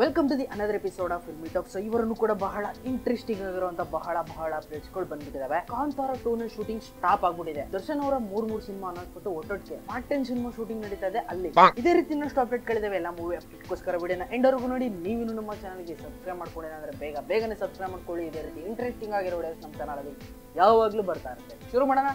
Welcome to the another episode of filmy talk. So ಇವರನ್ನು ಕೂಡ ಬಹಳ ಇಂಟ್ರೆಸ್ಟಿಂಗ್ ಆಗಿರುವಂತ ಬಹಳ ಅಪ್ಡೇಟ್ಸ್ಗಳು ಬಂದ್ಬಿಟ್ಟಿದಾವೆ. ಕಾಂತಾರ 2 ಶೂಟಿಂಗ್ ಸ್ಟಾಪ್ ಆಗ್ಬಿಟ್ಟಿದೆ. ದರ್ಶನ್ ಅವರ ಮೂರು ಸಿನಿಮಾ ಅನ್ನೋದ್ಬಿಟ್ಟು ಒಟ್ಟೊಟ್ಟಿಗೆ ಮಾರ್ಟಿನ್ ಸಿನಿಮಾ ಶೂಟಿಂಗ್ ನಡೀತಾ ಇದೆ ಅಲ್ಲಿ. ಇದೇ ರೀತಿ ಇನ್ನಷ್ಟು ಅಪ್ಡೇಟ್ ಗಳಿದಾವೆ ಎಲ್ಲ ಮೂವಿ ಅಪ್ಡೇಟ್ಗೋಸ್ಕರ ವಿಡಿಯೋನ ಎಂಡವರೆಗೂ ನೋಡಿ. ನೀವು ನಮ್ಮ ಚಾನಲ್ಗೆ ಸಬ್ಸ್ಕ್ರೈಬ್ ಮಾಡ್ಕೊಂಡಿಲ್ಲ ಅಂದ್ರೆ ಬೇಗನೆ ಸಬ್ಸ್ಕ್ರೈಬ್ ಮಾಡ್ಕೊಳ್ಳಿ. ಇದೇ ರೀತಿ ಇಂಟ್ರೆಸ್ಟಿಂಗ್ ಆಗಿರೋ ವಿಡಿಯೋಸ್ ನಮ್ಮ ಚಾನಲ್ ಯಾವಾಗಲೂ ಬರ್ತಾ ಇರುತ್ತೆ. ಶುರು ಮಾಡೋಣ.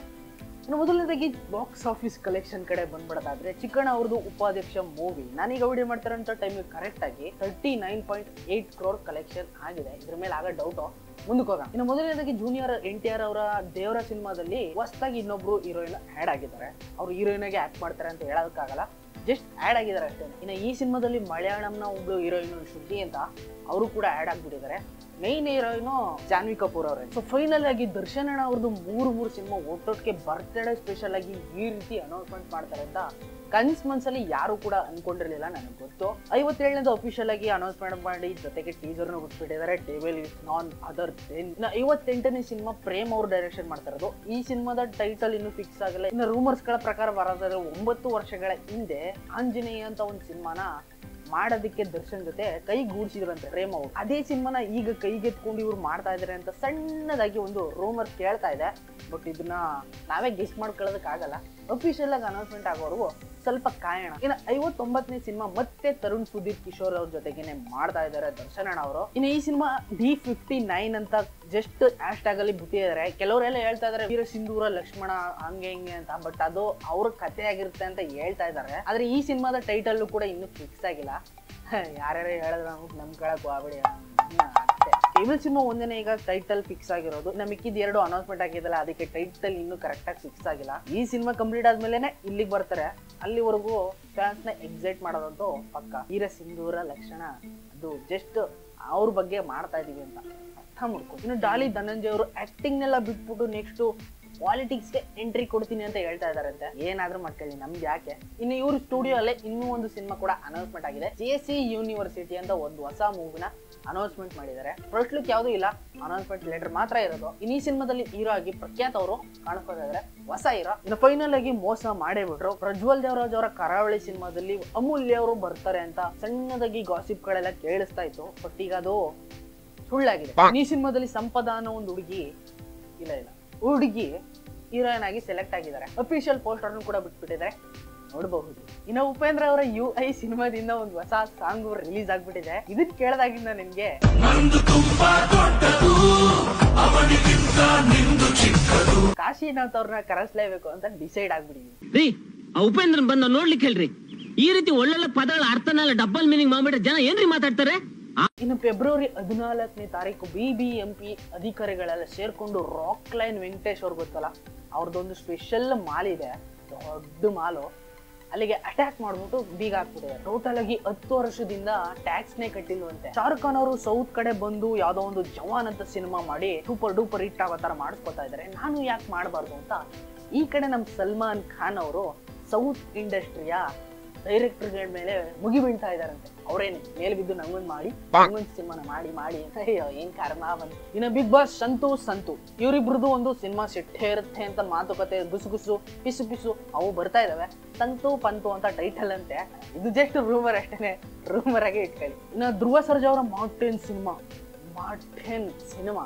ಇನ್ನು ಮೊದಲನೇದಾಗಿ ಬಾಕ್ಸ್ ಆಫೀಸ್ ಕಲೆಕ್ಷನ್ ಕಡೆ ಬಂದ್ಬಿಡೋದಾದ್ರೆ ಚಿಕ್ಕಣ್ಣ ಅವ್ರದ್ದು ಉಪಾಧ್ಯಕ್ಷ ಮೂವಿ ನಾನೀಗ ವಿಡಿಯೋ ಮಾಡ್ತಾರಂತ ಟೈಮ್ಗೆ ಕರೆಕ್ಟ್ ಆಗಿ 39.8 crore ಕಲೆಕ್ಷನ್ ಆಗಿದೆ. ಇದ್ರ ಮೇಲೆ ಆಗ ಡೌಟ್. ಮುಂದಕ್ಕೆ ಹೋಗೋಣ. ಇನ್ನು ಮೊದಲನೇದಾಗಿ ಜೂನಿಯರ್ NTR ಅವರ ದೇವರ ಸಿನಿಮಾದಲ್ಲಿ ಹೊಸದಾಗಿ ಇನ್ನೊಬ್ರು ಹೀರೋಯಿನ್ ಆ್ಯಡ್ ಆಗಿದ್ದಾರೆ. ಅವ್ರು ಹೀರೋಯಿನ್ ಆಗಿ ಆಕ್ಟ್ ಮಾಡ್ತಾರೆ ಅಂತ ಹೇಳೋದಕ್ಕಾಗಲ್ಲ, ಜಸ್ಟ್ ಆ್ಯಡ್ ಆಗಿದ್ದಾರೆ ಅಷ್ಟೇ. ಇನ್ನು ಈ ಸಿನಿಮಾದಲ್ಲಿ ಮಲಯಾಳಂನ ಒಬ್ಳು ಹೀರೋಯಿನ್ ಶ್ರುತಿ ಅಂತ ಅವರು ಕೂಡ ಆ್ಯಡ್ ಆಗ್ಬಿಟ್ಟಿದ್ದಾರೆ. ಮೈನ್ ಹೀರೋಯಿನು ಜಾನ್ವಿ ಕಪೂರ್ ಅವರೇ. ಸೊ ಫೈನಲ್ ಆಗಿ ದರ್ಶನ್ ಅಣ್ಣ ಅವ್ರದ್ದು ಮೂರು ಸಿನಿಮಾ ಒಟ್ಟೊಟ್ಟಿಗೆ ಬರ್ತ್ಡೇ ಸ್ಪೆಷಲ್ ಆಗಿ ಈ ರೀತಿ ಅನೌನ್ಸ್ಮೆಂಟ್ ಮಾಡ್ತಾರೆ ಅಂತ ಮನ್ಸಲ್ಲಿ ಯಾರು ಕೂಡ ಅನ್ಕೊಂಡಿರ್ಲಿಲ್ಲ. ನನಗೆ ಗೊತ್ತು 57ನೇದು ಅಫಿಷಿಯಲ್ ಆಗಿ ಅನೌನ್ಸ್ಮೆಂಟ್ ಮಾಡಿ ಜೊತೆಗೆ ಟೀಸರ್ನ ಬಿಟ್ಬಿಟ್ಟಿದ್ದಾರೆ. Table is none other than. ಇನ್ನು 58ನೇ ಸಿನಿಮಾ ಪ್ರೇಮ್ ಅವ್ರು ಡೈರೆಕ್ಷನ್ ಮಾಡ್ತಾ ಇರೋದು. ಈ ಸಿನಿಮಾದ ಟೈಟಲ್ ಇನ್ನೂ ಫಿಕ್ಸ್ ಆಗಿಲ್ಲ. ಇನ್ನು ರೂಮರ್ಸ್ ಗಳ ಪ್ರಕಾರ ಬರೋದಾದ್ರೆ 9 ವರ್ಷಗಳ ಹಿಂದೆ ಆಂಜನೇಯ ಅಂತ ಒಂದು ಸಿನಿಮಾನ ಮಾಡೋದಕ್ಕೆ ದರ್ಶನ್ ಜೊತೆ ಕೈಗೂಡಿಸಿದ್ರಂತೆ ಪ್ರೇಮ್ ಅವರು. ಅದೇ ಸಿನಿಮಾನ ಈಗ ಕೈಗೆತ್ಕೊಂಡು ಇವ್ರು ಮಾಡ್ತಾ ಇದಾರೆ ಅಂತ ಸಣ್ಣದಾಗಿ ಒಂದು ರೂಮರ್ ಕೇಳ್ತಾ ಇದೆ. ಬಟ್ ಇದನ್ನ ನಾವೇ ಗೆಸ್ ಮಾಡ್ಕೊಳ್ಳೋದಕ್ಕಾಗಲ್ಲ. ಅಫಿಷಿಯಲ್ ಆಗಿ ಅನೌನ್ಸ್ಮೆಂಟ್ ಆಗೋವರೆಗೂ ಸ್ವಲ್ಪ ಕಾಯೋಣ. ಇನ್ನು 59ನೇ ಸಿನಿಮಾ ಮತ್ತೆ ತರುಣ್ ಸುಧೀರ್ ಕಿಶೋರ್ ಅವ್ರ ಜೊತೆಗೇನೆ ಮಾಡ್ತಾ ಇದ್ದಾರೆ ದರ್ಶನ್ ಅಣ್ಣ ಅವರು. ಇನ್ನು ಈ ಸಿನಿಮಾ D59 ಅಂತ ಜಸ್ಟ್ ಹ್ಯಾಶ್ ಟ್ಯಾಗ್ ಅಲ್ಲಿ ಬಿಟ್ಟಿದ್ದಾರೆ. ಕೆಲವರೆಲ್ಲ ಹೇಳ್ತಾ ಇದಾರೆ ವೀರ ಸಿಂಧೂರ ಲಕ್ಷ್ಮಣ ಹಂಗೆ ಹಿಂಗೆ ಅಂತ. ಬಟ್ ಅದು ಅವ್ರ ಕಥೆ ಆಗಿರುತ್ತೆ ಅಂತ ಹೇಳ್ತಾ ಇದಾರೆ. ಆದ್ರೆ ಈ ಸಿನಿಮಾದ ಟೈಟಲ್ ಕೂಡ ಇನ್ನೂ ಫಿಕ್ಸ್ ಆಗಿಲ್ಲ. ಯಾರ್ಯಾರು ಹೇಳಿದ್ರೆ ನಮ್ ಕಳಕ್ ಆಗ್ಬಿಡಿ. ಟೇಬಲ್ ಸಿನಿಮಾ ಒಂದೇನೆ ಈಗ ಟೈಟಲ್ ಫಿಕ್ಸ್ ಆಗಿರೋದು. ಮಿಕ್ಕಿದ 2 ಅನೌನ್ಸ್ಮೆಂಟ್ ಆಗಿದಲ್ಲ, ಅದಕ್ಕೆ ಟೈಟಲ್ ಇನ್ನೂ ಕರೆಕ್ಟ್ ಆಗಿ ಫಿಕ್ಸ್ ಆಗಿಲ್ಲ. ಈ ಸಿನಿಮಾ ಕಂಪ್ಲೀಟ್ ಆದ್ಮೇಲೆ ಇಲ್ಲಿಗೆ ಬರ್ತಾರೆ. ಅಲ್ಲಿವರೆಗೂ ಫ್ಯಾನ್ಸ್ ನ ಎಕ್ಸೈಟ್ ಮಾಡೋದಂತೂ ಪಕ್ಕ. ವೀರ ಸಿಂಧೂರ ಲಕ್ಷಣ ಅದು ಜಸ್ಟ್ ಅವ್ರ ಬಗ್ಗೆ ಮಾಡ್ತಾ ಇದೀವಿ ಅಂತ ಅರ್ಥ ಮಾಡ್ಕೊ. ಇನ್ನು ಡಾಲಿ ಧನಂಜಯ್ ಅವರು ಆಕ್ಟಿಂಗ್ ನೆಲ್ಲ ಬಿಟ್ಬಿಟ್ಟು ನೆಕ್ಸ್ಟ್ ಪಾಲಿಟಿಕ್ಸ್ಗೆ ಎಂಟ್ರಿ ಕೊಡ್ತೀನಿ ಅಂತ ಹೇಳ್ತಾ ಇದಾರಂತೆ. ಏನಾದ್ರೂ ಮಾಡ್ಕೊಳ್ಳಿ, ನಮ್ಗೆ ಯಾಕೆ. ಇನ್ನು ಇವ್ರ ಸ್ಟುಡಿಯೋ ಅಲ್ಲೇ ಇನ್ನೂ ಒಂದು ಸಿನಿಮಾ ಕೂಡ ಅನೌನ್ಸ್ಮೆಂಟ್ ಆಗಿದೆ. JC ಯೂನಿವರ್ಸಿಟಿ ಅಂತ ಒಂದು ಹೊಸ ಮೂವಿನ ಅನೌನ್ಸ್ಮೆಂಟ್ ಮಾಡಿದ್ದಾರೆ. ಫಸ್ಟ್ ಲುಕ್ ಯಾವ್ದು ಇಲ್ಲ, ಅನೌನ್ಸ್ಮೆಂಟ್ ಲೆಟರ್ ಮಾತ್ರ ಇರೋದು. ಇನ್ನು ಈ ಸಿನಿಮಾದಲ್ಲಿ ಹೀರೋ ಆಗಿ ಪ್ರಖ್ಯಾತ್ ಅವರು ಕಾಣಿಸ್ತಾ ಇದ್ದಾರೆ, ಹೊಸ ಹೀರೋ. ಇನ್ನು ಫೈನಲ್ ಆಗಿ ಮೋಸ ಮಾಡೇ ಬಿಟ್ರು. ಪ್ರಜ್ವಲ್ ದೇವರಾಜ್ ಅವರ ಕರಾವಳಿ ಸಿನಿಮಾದಲ್ಲಿ ಅಮೂಲ್ಯ ಅವರು ಬರ್ತಾರೆ ಅಂತ ಸಣ್ಣದಾಗಿ ಗಾಸಿಪ್ ಗಳೆಲ್ಲ ಕೇಳಿಸ್ತಾ ಇತ್ತು. ಬಟ್ ಈಗ ಅದು ಸುಳ್ಳಾಗಿದೆ. ಈ ಸಿನಿಮಾದಲ್ಲಿ ಸಂಪದ ಅನ್ನೋ ಒಂದು ಹುಡುಗಿ ಹೀರೋಯಿನ್ ಆಗಿ ಸೆಲೆಕ್ಟ್ ಆಗಿದ್ದಾರೆ. ಅಫಿಷಿಯಲ್ ಪೋಸ್ಟರ್ ಕೂಡ ಬಿಟ್ಬಿಟ್ಟಿದ್ದಾರೆ, ನೋಡಬಹುದು. ಇನ್ನು ಉಪೇಂದ್ರ ಅವರ UI ಸಿನಿಮಾದಿಂದ ಒಂದು ಹೊಸ ಸಾಂಗ್ ರಿಲೀಸ್ ಆಗ್ಬಿಟ್ಟಿದೆ. ಇದನ್ನ ಕೇಳದಾಗಿಂದ ನಿಮ್ಗೆ ಕಾಶಿನಾಥ್ ಅವ್ರನ್ನ ಕರೆಸ್ಲೇಬೇಕು ಅಂತ ಡಿಸೈಡ್ ಆಗ್ಬಿಟ್ಟಿದೆ. ಉಪೇಂದ್ರನ್ ಬಂದ ನೋಡ್ಲಿಕ್ಕೆ ಹೇಳ್ರಿ. ಈ ರೀತಿ ಒಳ್ಳೊಳ್ಳೆ ಪದಗಳ ಅರ್ಥನೆಲ್ಲ ಡಬಲ್ ಮೀನಿಂಗ್ ಮಾಡ್ಬಿಟ್ರೆ ಜನ ಏನ್ರಿ ಮಾತಾಡ್ತಾರೆ. ಇನ್ನು ಫೆಬ್ರವರಿ 14ನೇ ತಾರೀಕು BBMP ಅಧಿಕಾರಿಗಳೆಲ್ಲ ಸೇರ್ಕೊಂಡು ರಾಕ್ ಲೈನ್ ವೆಂಕಟೇಶ್ ಅವ್ರು ಗೊತ್ತಲ್ಲ, ಅವ್ರದ್ದೊಂದು ಸ್ಪೆಷಲ್ ಮಾಲ್ ಇದೆ, ದೊಡ್ಡ ಮಾಲು. ಅಲ್ಲಿಗೆ ಅಟ್ಯಾಕ್ ಮಾಡ್ಬಿಟ್ಟು ಬೀಗ ಹಾಕ್ಬಿಟ್ಟಿದ್ದಾರೆ. ಟೋಟಲ್ ಆಗಿ 10 ವರ್ಷದಿಂದ ಟ್ಯಾಕ್ಸ್ನೇ ಕಟ್ಟಿಲ್ವಂತೆ. ಶಾರುಖ್ ಖಾನ್ ಅವರು ಸೌತ್ ಕಡೆ ಬಂದು ಯಾವ್ದೋ ಒಂದು ಜವಾನ್ ಅಂತ ಸಿನಿಮಾ ಮಾಡಿ ಸೂಪರ್ ಡೂಪರ್ ಹಿಟ್ ಆಗೋ ತರ ಮಾಡಿಸ್ಕೊತಾ ಇದಾರೆ. ನಾನು ಯಾಕೆ ಮಾಡಬಾರ್ದು ಅಂತ ಈ ಕಡೆ ನಮ್ ಸಲ್ಮಾನ್ ಖಾನ್ ಅವರು ಸೌತ್ ಇಂಡಸ್ಟ್ರಿಯ ಡೈರೆಕ್ಟರ್ಗಳ ಮೇಲೆ ಮುಗಿ ಬೀಳ್ತಾ ಇದಾರಂತೆ. ಅವ್ರೇನೆ ಮೇಲ್ ಬಿದ್ದು ನಂಗೊಂದು ಮಾಡಿ ನಂಗೊಂದು ಸಿನಿಮಾನ ಮಾಡಿ ಅಯ್ಯೋ ಏನ್ ಕರ್ಮ ಬಂತು. ಇನ್ನು ಬಿಗ್ ಬಾಸ್ ಸಂತು ಇವರಿಬ್ರದ್ದು ಒಂದು ಸಿನಿಮಾ ಸೆಟ್ಟೇ ಇರುತ್ತೆ ಅಂತ ಮಾತುಕತೆ ಗುಸು ಪಿಸು ಅವು ಬರ್ತಾ ಇದಾವೆ. ಸಂತು ಪಂತು ಅಂತ ಟೈಟಲ್ ಅಂತೆ. ಇದು ಜಸ್ಟ್ ರೂಮರ್ ಅಷ್ಟೇನೆ, ರೂಮರ್ ಆಗಿ ಇಟ್ಕೊಳ್ಳಿ. ಇನ್ನು ಧ್ರುವ ಸರ್ಜಾ ಅವರ ಮಾರ್ಟಿನ್ ಸಿನಿಮಾ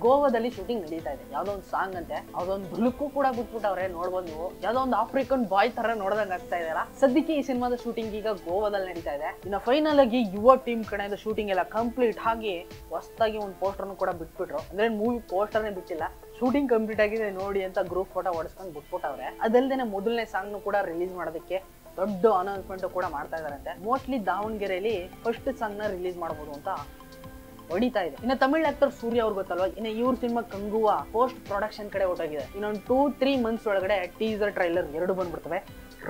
ಗೋವಾದಲ್ಲಿ ಶೂಟಿಂಗ್ ನಡೀತಾ ಇದೆ. ಯಾವ್ದೋ ಒಂದು ಸಾಂಗ್ ಅಂತೆ, ಯಾವ್ದೊಂದು ದುಲುಕು ಕೂಡ ಬಿಟ್ಬಿಟ್ಟವ್ರೆ. ನೋಡ್ಬೋದು ನೀವು, ಯಾವ್ದೋ ಒಂದು ಆಫ್ರಿಕನ್ ಬಾಯ್ ತರ ನೋಡ್ದಂಗ್ ಆಗ್ತಾ ಇದೆಯಲ್ಲ. ಸದ್ಯಕ್ಕೆ ಈ ಸಿನಿಮಾದ ಶೂಟಿಂಗ್ ಈಗ ಗೋವಾದಲ್ಲಿ ನಡೀತಾ ಇದೆ. ಇನ್ನು ಫೈನಲ್ ಆಗಿ ಯುವ ಟೀಮ್ ಕಡೆಯಿಂದ ಶೂಟಿಂಗ್ ಎಲ್ಲ ಕಂಪ್ಲೀಟ್ ಆಗಿ ಹೊಸದಾಗಿ ಒಂದು ಪೋಸ್ಟರ್ನು ಕೂಡ ಬಿಟ್ಬಿಟ್ರು. ಅಂದ್ರೆ ಮೂವಿ ಪೋಸ್ಟರ್ನೇ ಬಿಟ್ಟಿಲ್ಲ, ಶೂಟಿಂಗ್ ಕಂಪ್ಲೀಟ್ ಆಗಿದೆ ನೋಡಿ ಅಂತ ಗ್ರೂಪ್ ಫೋಟೋ ಹೊಡ್ಸ್ಕೊಂಡು ಬಿಟ್ಬಿಟ್ಟವ್ರೆ. ಅದಲ್ದೇನೆ ಮೊದಲನೇ ಸಾಂಗ್ನು ಕೂಡ ರಿಲೀಸ್ ಮಾಡೋದಕ್ಕೆ ದೊಡ್ಡ ಅನೌನ್ಸ್ಮೆಂಟ್ ಕೂಡ ಮಾಡ್ತಾ ಇದಾರಂತೆ. ಮೋಸ್ಟ್ಲಿ ದಾವಣಗೆರೆಯಲ್ಲಿ ಫಸ್ಟ್ ಸಾಂಗ್ ನ ರಿಲೀಸ್ ಮಾಡಬಹುದು ಅಂತ ಹೊಡಿತಾ ಇದೆ. ಇನ್ನು ತಮಿಳ್ ಆಕ್ಟರ್ ಸೂರ್ಯ ಅವ್ರು ಗೊತ್ತಲ್ವಾ, ಇನ್ನು ಇವ್ರ ಸಿನಿಮಾ ಕಂಗುವಾ ಪೋಸ್ಟ್ ಪ್ರೊಡಕ್ಷನ್ ಕಡೆ ಹೊರಟಾಗಿದೆ. ಇನ್ನೊಂದು 2-3 ಮಂತ್ಸ್ ಒಳಗಡೆ ಟೀಸರ್ ಟ್ರೈಲರ್ 2 ಬಂದ್ಬಿಡ್ತವೆ.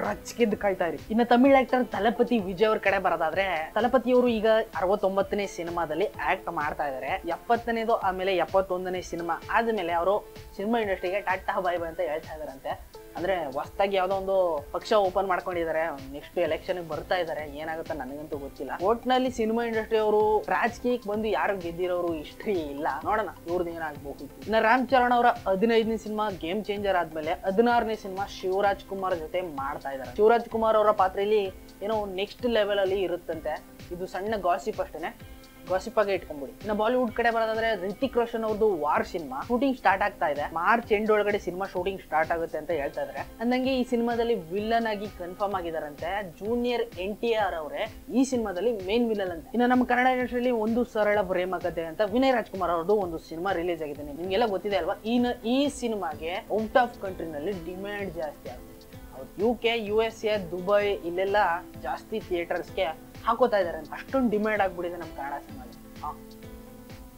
ರಚ್ಕಿದ್ದು ಕಾಯ್ತಾ ಇರಿ. ಇನ್ನು ತಮಿಳ್ ಆಕ್ಟರ್ ತಲಪತಿ ವಿಜಯ್ ಅವ್ರ ಕಡೆ ಬರೋದಾದ್ರೆ, ತಲಪತಿ ಅವರು ಈಗ 69ನೇ ಸಿನಿಮಾದಲ್ಲಿ ಆಕ್ಟ್ ಮಾಡ್ತಾ ಇದಾರೆ. 70ನೇದು ಆಮೇಲೆ 71ನೇ ಸಿನಿಮಾ ಆದ್ಮೇಲೆ ಅವರು ಸಿನಿಮಾ ಇಂಡಸ್ಟ್ರಿಗೆ ಟಾಟಾ ಬಾಯ್ ಬಾಯ್ ಅಂತ ಹೇಳ್ತಾ ಇದಾರಂತೆ. ಅಂದ್ರೆ ಹೊಸದಾಗಿ ಯಾವ್ದೋ ಒಂದು ಪಕ್ಷ ಓಪನ್ ಮಾಡ್ಕೊಂಡಿದ್ದಾರೆ. ನೆಕ್ಸ್ಟ್ ಎಲೆಕ್ಷನ್ ಬರ್ತಾ ಇದಾರೆ, ಏನಾಗುತ್ತೆ ನನಗಂತೂ ಗೊತ್ತಿಲ್ಲ. ಒಟ್ನಲ್ಲಿ ಸಿನಿಮಾ ಇಂಡಸ್ಟ್ರಿ ಅವರು ರಾಜಕೀಯಕ್ಕೆ ಬಂದು ಯಾರು ಗೆದ್ದಿರೋರು ಹಿಸ್ಟ್ರಿ ಇಲ್ಲ. ನೋಡೋಣ ಇವ್ರದ್ದು ಏನಾಗಬಹುದು. ಇನ್ನು ರಾಮ್ ಚರಣ್ ಅವರ 15ನೇ ಸಿನಿಮಾ ಗೇಮ್ ಚೇಂಜರ್ ಆದ್ಮೇಲೆ 16ನೇ ಸಿನಿಮಾ ಶಿವರಾಜ್ ಕುಮಾರ್ ಜೊತೆ ಮಾಡ್ತಾ ಇದ್ದಾರೆ. ಶಿವರಾಜ್ ಕುಮಾರ್ ಅವರ ಪಾತ್ರೆಯಲ್ಲಿ ಏನೋ ನೆಕ್ಸ್ಟ್ ಲೆವೆಲ್ ಅಲ್ಲಿ ಇರುತ್ತಂತೆ. ಇದು ಸಣ್ಣ ಗಾಸಿಪ್ ಅಷ್ಟೇನೆ, ಗಾಸಿಪ್ ಆಗಿ ಇಟ್ಕೊಂಡ್ಬಿಡಿ. ಇನ್ನು ಬಾಲಿವುಡ್ ಕಡೆ ಬರೋದಾದ್ರೆ ರಿತಿಕ್ ರೋಷನ್ ಅವ್ರದ್ದು ವಾರ್ ಸಿನಿಮಾ ಶೂಟಿಂಗ್ ಸ್ಟಾರ್ಟ್ ಆಗ್ತಾ ಇದೆ. ಮಾರ್ಚ್ ಎಂಡ್ ಒಳಗಡೆ ಸಿನಿಮಾ ಶೂಟಿಂಗ್ ಸ್ಟಾರ್ಟ್ ಆಗುತ್ತೆ ಅಂತ ಹೇಳ್ತಾ ಇದಾರೆ. ಅಂದಂಗೆ ಈ ಸಿನಿಮಾದಲ್ಲಿ ವಿಲ್ಲನ್ ಆಗಿ ಕನ್ಫರ್ಮ್ ಆಗಿದಾರಂತೆ ಜೂನಿಯರ್ NTR ಅವರೇ ಈ ಸಿನಿಮಾದಲ್ಲಿ ಮೇನ್ ವಿಲ್ಲನ್ ಅಂತ. ಇನ್ನು ನಮ್ಮ ಕನ್ನಡ ಇಂಡಸ್ಟ್ರಿಯಲ್ಲಿ ಒಂದು ಸರಳ ಪ್ರೇಮ ಕಥೆ ಅಂತ ವಿನಯ್ ರಾಜ್ಕುಮಾರ್ ಅವ್ರದ್ದು ಒಂದು ಸಿನಿಮಾ ರಿಲೀಸ್ ಆಗಿದೆ. ನಿಮ್ಗೆಲ್ಲ ಗೊತ್ತಿದೆ ಅಲ್ವಾ. ಈ ಸಿನಿಮಾಗೆ ಔಟ್ ಆಫ್ ಕಂಟ್ರಿನಲ್ಲಿ ಡಿಮ್ಯಾಂಡ್ ಜಾಸ್ತಿ ಆಗುತ್ತೆ. UK, USA, ದುಬೈ ಇಲ್ಲೆಲ್ಲ ಜಾಸ್ತಿ ಥಿಯೇಟರ್ಸ್ಗೆ ಹಾಕೋತಾ ಇದಾರೆ ಅಂತ. ಅಷ್ಟೊಂದು ಡಿಮ್ಯಾಂಡ್ ಆಗ್ಬಿಟ್ಟಿದೆ ನಮ್ಮ ಕನ್ನಡ ಸಿನಿಮಾಲಿ.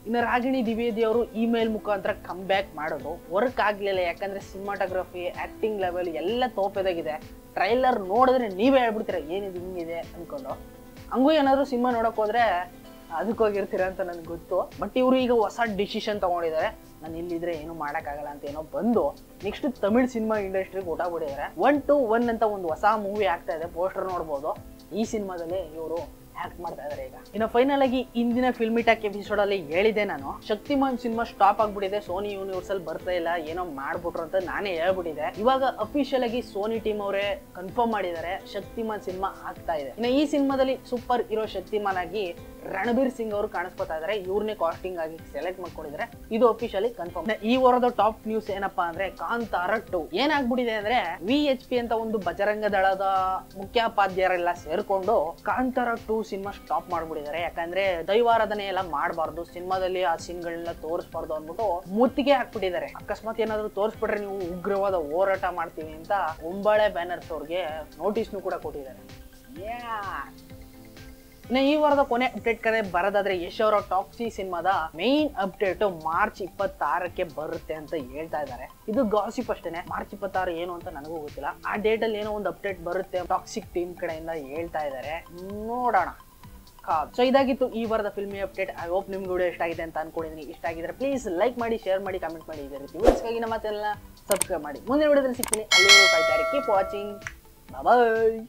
ಇನ್ನು ರಾಗಿಣಿ ದ್ವಿವೇದಿ ಅವರು ಇಮೇಲ್ ಮುಖಾಂತರ ಕಮ್ ಬ್ಯಾಕ್ ಮಾಡೋದು ವರ್ಕ್ ಆಗ್ಲಿಲ್ಲ. ಯಾಕಂದ್ರೆ ಸಿನಿಮಾಟೋಗ್ರಫಿ, ಆಕ್ಟಿಂಗ್ ಲೆವೆಲ್ ಎಲ್ಲ ತೋಪೆದಾಗಿದೆ. ಟ್ರೈಲರ್ ನೋಡಿದ್ರೆ ನೀವೇ ಹೇಳ್ಬಿಡ್ತೀರ ಏನಿದು ಹಿಂಗಿದೆ ಅನ್ಕೊಂಡು. ಹಂಗೂ ಏನಾದ್ರು ಸಿನಿಮಾ ನೋಡಕ್ ಹೋದ್ರೆ ಅದಕ್ಕೆ ಹೋಗಿರ್ತೀರ ಅಂತ ನನ್ಗೆ ಗೊತ್ತು. ಬಟ್ ಇವರು ಈಗ ಹೊಸ ಡಿಸಿಷನ್ ತಗೊಂಡಿದ್ದಾರೆ. ನಾನು ಇಲ್ಲಿದ್ರೆ ಏನು ಮಾಡೋಕ್ಕಾಗಲ್ಲ ಅಂತ ಏನೋ ಬಂದು ನೆಕ್ಸ್ಟ್ ತಮಿಳ್ ಸಿನಿಮಾ ಇಂಡಸ್ಟ್ರಿಗೆ ಊಟ ಬಿಟ್ಟಿದ್ದಾರೆ. 1 to 1 ಅಂತ ಒಂದು ಹೊಸ ಮೂವಿ ಆಗ್ತಾ ಇದೆ. ಪೋಸ್ಟರ್ ನೋಡ್ಬೋದು. ಈ ಸಿನಿಮಾದಲ್ಲಿ ಇವರು ಆಕ್ಟ್ ಮಾಡ್ತಾ ಇದಾರೆ ಈಗ. ಇನ್ನು ಫೈನಲ್ ಆಗಿ ಇಂದಿನ ಫಿಲ್ಮಿ ಟಾಕ್ ಎಪಿಸೋಡ್ ಅಲ್ಲಿ ಹೇಳಿದೆ ನಾನು, ಶಕ್ತಿಮಾನ್ ಸಿನಿಮಾ ಸ್ಟಾಪ್ ಆಗ್ಬಿಟ್ಟಿದೆ, ಸೋನಿ ಯೂನಿವರ್ಸಲ್ ಬರ್ತಾ ಇಲ್ಲ, ಏನೋ ಮಾಡ್ಬಿಟ್ರು ಅಂತ ನಾನೇ ಹೇಳ್ಬಿಟ್ಟಿದೆ. ಇವಾಗ ಅಫಿಷಿಯಲ್ ಆಗಿ ಸೋನಿ ಟೀಮ್ ಅವರೇ ಕನ್ಫರ್ಮ್ ಮಾಡಿದ್ದಾರೆ ಶಕ್ತಿಮಾನ್ ಸಿನಿಮಾ ಆಗ್ತಾ ಇದೆ. ಇನ್ನು ಈ ಸಿನಿಮಾದಲ್ಲಿ ಸೂಪರ್ ಹೀರೋ ಶಕ್ತಿಮಾನ್ ಆಗಿ ರಣಬೀರ್ ಸಿಂಗ್ ಅವರು ಕಾಣಿಸ್ಕೊತಾ ಇದಾರೆ. ಇವ್ರನ್ನೇ ಕಾಸ್ಟಿಂಗ್ ಆಗಿ ಸೆಲೆಕ್ಟ್ ಮಾಡ್ಕೊಂಡಿದ್ದಾರೆ. ಇದು ಅಫಿಷಿಯಲಿ ಕನ್ಫರ್ಮ್. ಈ ವಾರದ ಟಾಪ್ ನ್ಯೂಸ್ ಏನಪ್ಪಾ ಅಂದ್ರೆ ಕಾಂತಾರ 2 ಏನಾಗ್ಬಿಟ್ಟಿದೆ ಅಂದ್ರೆ VHP ಅಂತ ಒಂದು ಬಜರಂಗ ದಳದ ಮುಖ್ಯೋಪಾಧ್ಯಾಯರೆಲ್ಲ ಸೇರ್ಕೊಂಡು ಕಾಂತಾರ 2 ಸಿನಿಮಾ ಸ್ಟಾಪ್ ಮಾಡ್ಬಿಟ್ಟಿದ್ದಾರೆ. ಯಾಕಂದ್ರೆ ದೈವಾರಾಧನೆ ಎಲ್ಲ ಮಾಡಬಾರ್ದು, ಸಿನಿಮಾದಲ್ಲಿ ಆ ಸೀನ್ಗಳನ್ನ ತೋರಿಸಬಾರ್ದು ಅಂದ್ಬಿಟ್ಟು ಮುತ್ತಿಗೆ ಹಾಕ್ಬಿಟ್ಟಿದ್ದಾರೆ. ಅಕಸ್ಮಾತ್ ಏನಾದ್ರು ತೋರಿಸ್ಬಿಟ್ರೆ ನೀವು ಉಗ್ರವಾದ ಹೋರಾಟ ಮಾಡ್ತೀವಿ ಅಂತ ಒಂಬಾಳೆ ಬ್ಯಾನರ್ಸ್ ಅವ್ರಿಗೆ ನೋಟಿಸ್ನು ಕೂಡ ಕೊಟ್ಟಿದ್ದಾರೆ. ಇನ್ನು ಈ ವಾರದ ಕೊನೆ ಅಪ್ಡೇಟ್ ಕಡೆ ಬರೋದಾದ್ರೆ ಯಶ್ ಅವರ ಟಾಕ್ಸಿ ಸಿನಿಮಾದ ಮೇನ್ ಅಪ್ಡೇಟ್ ಮಾರ್ಚ್ 26ಕ್ಕೆ ಬರುತ್ತೆ ಅಂತ ಹೇಳ್ತಾ ಇದ್ದಾರೆ. ಇದು ಗಾಸಿಪ್ ಅಷ್ಟೇನೆ. ಮಾರ್ಚ್ 26 ಏನು ಅಂತ ನನಗೂ ಗೊತ್ತಿಲ್ಲ. ಆ ಡೇಟ್ ಅಲ್ಲಿ ಏನೋ ಒಂದು ಅಪ್ಡೇಟ್ ಬರುತ್ತೆ ಟಾಕ್ಸಿಕ್ ಟೀಮ್ ಕಡೆಯಿಂದ ಹೇಳ್ತಾ ಇದ್ದಾರೆ. ನೋಡೋಣ. ಸೊ ಇದಾಗಿತ್ತು ಈ ವಾರದ ಫಿಲ್ಮಿ ಅಪ್ಡೇಟ್. ಐ ಹೋಪ್ ನಿಮ್ಗೆ ವಿಡಿಯೋ ಇಷ್ಟ ಆಗಿದೆ ಅಂತ ಅನ್ಕೊಂಡಿದ್ದೀನಿ. ಇಷ್ಟ ಆಗಿದ್ರೆ ಪ್ಲೀಸ್ ಲೈಕ್ ಮಾಡಿ, ಶೇರ್ ಮಾಡಿ, ಕಮೆಂಟ್ ಮಾಡಿ. ಇದೇ ರೀತಿ ವಿಡಿಯೋಸ್ಗಾಗಿ ನಮ್ಮ ಚಾನೆಲ್ನ ಸಬ್ಸ್ಕ್ರೈಬ್ ಮಾಡಿ. ಮುಂದಿನ ವಿಡಿಯೋದಲ್ಲಿ ಸಿಗ್ತೀನಿ. ಅಲ್ಲಿವರೆಗೂ ಕಾಯ್ತಾ ಇರಿ. Keep watching. ಬಾಯ್.